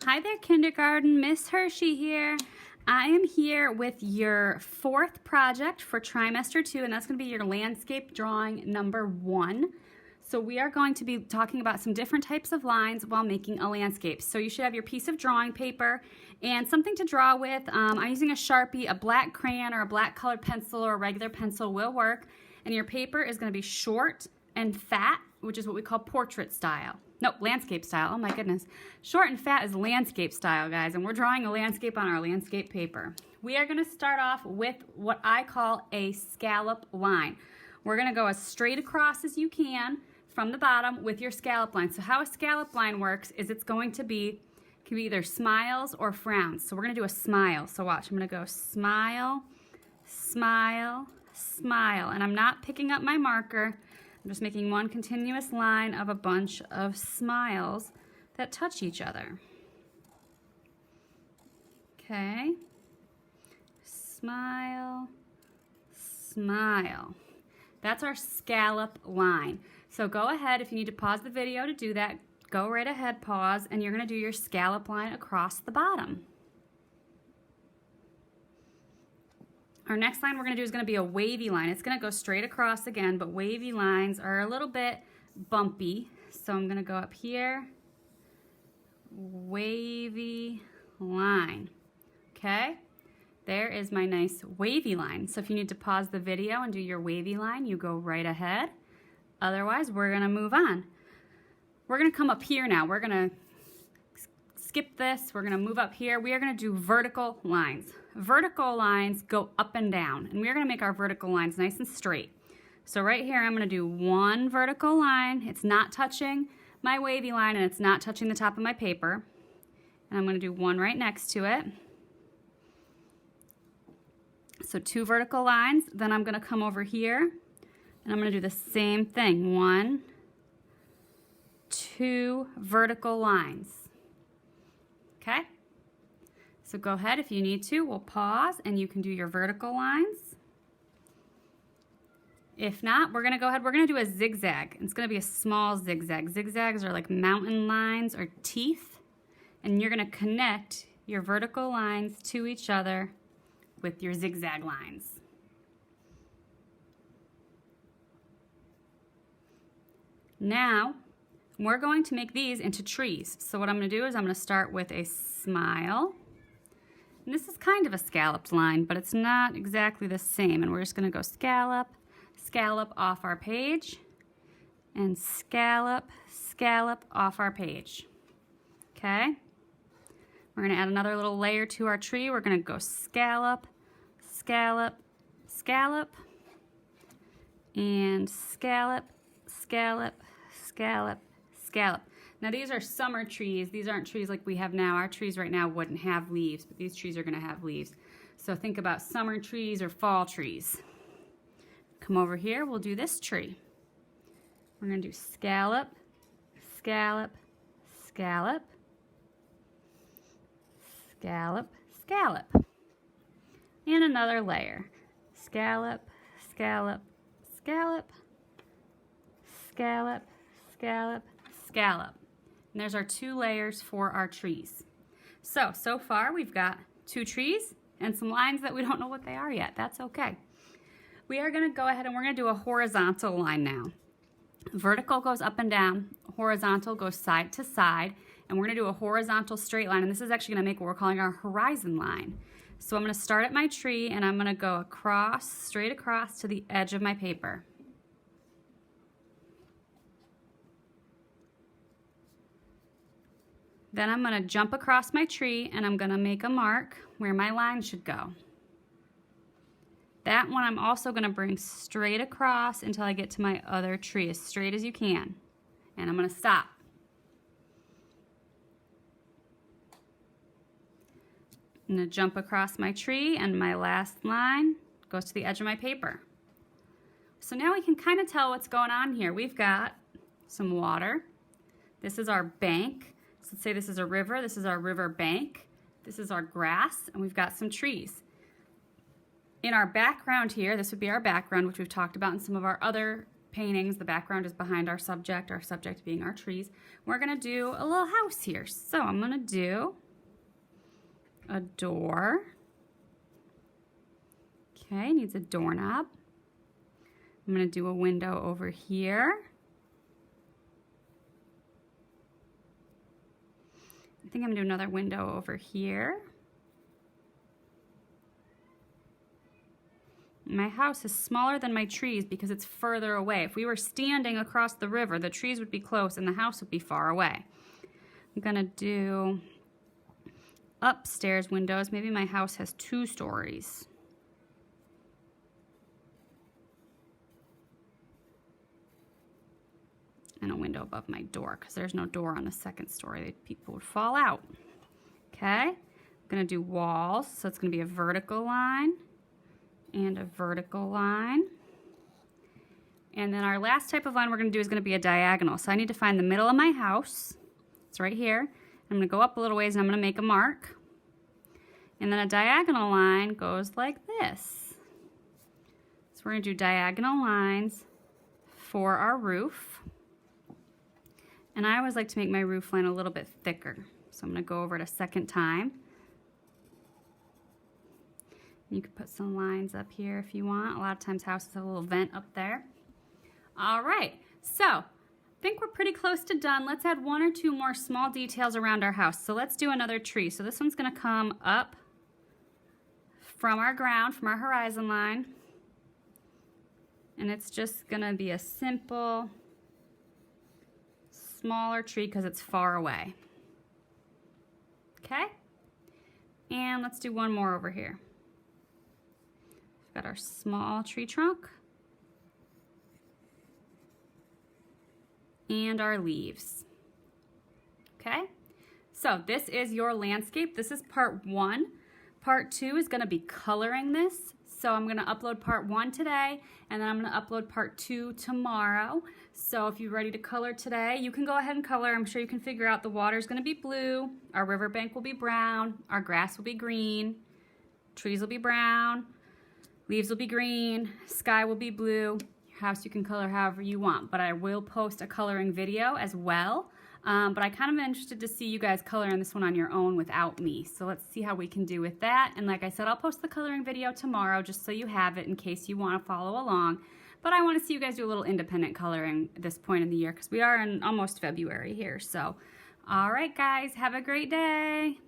Hi there, kindergarten. Miss Hershey here. I am here with your fourth project for trimester 2, and that's going to be your landscape drawing number 1. So we are going to be talking about some different types of lines while making a landscape. So you should have your piece of drawing paper and something to draw with. I'm using a Sharpie, a black crayon, or a black colored pencil, or a regular pencil will work. And your paper is going to be short and fat, which is what we call portrait style. No, landscape style. Oh my goodness. Short and fat is landscape style, guys, and we're drawing a landscape on our landscape paper. We are going to start off with what I call a scallop line. We're going to go as straight across as you can from the bottom with your scallop line. So how a scallop line works is it's going to be, can be either smiles or frowns. So we're going to do a smile. So watch, I'm going to go smile, smile, smile, and I'm not picking up my marker. I'm just making one continuous line of a bunch of smiles that touch each other. Okay. Smile, smile. That's our scallop line. So go ahead, if you need to pause the video to do that, go right ahead, pause, and you're going to do your scallop line across the bottom. Our next line we're going to do is going to be a wavy line. It's going to go straight across again, but wavy lines are a little bit bumpy. So I'm going to go up here, wavy line. Okay, there is my nice wavy line. So if you need to pause the video and do your wavy line, you go right ahead. Otherwise, we're going to move on. We're going to come up here now. We're going to skip this. We're going to move up here. We are going to do vertical lines. Vertical lines go up and down, and we're going to make our vertical lines nice and straight. So right here, I'm going to do one vertical line. It's not touching my wavy line, and it's not touching the top of my paper. And I'm going to do one right next to it. So 2 vertical lines. Then I'm going to come over here, and I'm going to do the same thing. 1, 2 vertical lines. Okay? So go ahead, if you need to, we'll pause and you can do your vertical lines. If not, we're going to go ahead, we're going to do a zigzag. It's going to be a small zigzag. Zigzags are like mountain lines or teeth, and you're going to connect your vertical lines to each other with your zigzag lines. Now, we're going to make these into trees. So what I'm going to do is I'm going to start with a smile. And this is kind of a scalloped line, but it's not exactly the same. And we're just going to go scallop, scallop off our page, and scallop, scallop off our page. Okay? We're going to add another little layer to our tree. We're going to go scallop, scallop, scallop, and scallop, scallop, scallop, scallop. Now these are summer trees. These aren't trees like we have now. Our trees right now wouldn't have leaves, but these trees are going to have leaves. So think about summer trees or fall trees. Come over here, we'll do this tree. We're going to do scallop, scallop, scallop, scallop, scallop. And another layer. Scallop, scallop, scallop, scallop, scallop, scallop. And there's our 2 layers for our trees. So far we've got 2 trees and some lines that we don't know what they are yet. That's okay. We are going to go ahead and we're going to do a horizontal line now. Vertical goes up and down, horizontal goes side to side, and we're going to do a horizontal straight line, and this is actually going to make what we're calling our horizon line. So I'm going to start at my tree and I'm going to go across, straight across to the edge of my paper. Then I'm going to jump across my tree and I'm going to make a mark where my line should go. That one I'm also going to bring straight across until I get to my other tree, as straight as you can. And I'm going to stop. I'm going to jump across my tree and my last line goes to the edge of my paper. So now we can kind of tell what's going on here. We've got some water. This is our bank. So let's say this is a river, this is our river bank, this is our grass, and we've got some trees. In our background here, this would be our background, which we've talked about in some of our other paintings. The background is behind our subject being our trees. We're gonna do a little house here. So I'm gonna do a door. Okay, needs a doorknob. I'm gonna do a window over here. I think I'm gonna do another window over here. My house is smaller than my trees because it's further away. If we were standing across the river, the trees would be close and the house would be far away. I'm gonna do upstairs windows. Maybe my house has 2 stories. And a window above my door because there's no door on the 2nd story. People would fall out. Okay, I'm gonna do walls. So it's gonna be a vertical line and a vertical line. And then our last type of line we're gonna do is gonna be a diagonal. So I need to find the middle of my house. It's right here. I'm gonna go up a little ways and I'm gonna make a mark. And then a diagonal line goes like this. So we're gonna do diagonal lines for our roof. And I always like to make my roof line a little bit thicker. So I'm gonna go over it a second time. You could put some lines up here if you want. A lot of times houses have a little vent up there. All right, so I think we're pretty close to done. Let's add 1 or 2 more small details around our house. So let's do another tree. So this one's gonna come up from our ground, from our horizon line. And it's just gonna be a simple, smaller tree because it's far away. Okay? And let's do one more over here. We've got our small tree trunk and our leaves. Okay? So this is your landscape. This is part 1. Part 2 is going to be coloring this. So I'm going to upload part 1 today, and then I'm going to upload part 2 tomorrow. So if you're ready to color today, you can go ahead and color. I'm sure you can figure out the water's going to be blue, our riverbank will be brown, our grass will be green, trees will be brown, leaves will be green, sky will be blue. Your house you can color however you want, but I will post a coloring video as well. But I kind of am interested to see you guys coloring this one on your own without me. So let's see how we can do with that. And like I said, I'll post the coloring video tomorrow just so you have it in case you want to follow along. But I want to see you guys do a little independent coloring at this point in the year because we are in almost February here. So, all right, guys, have a great day.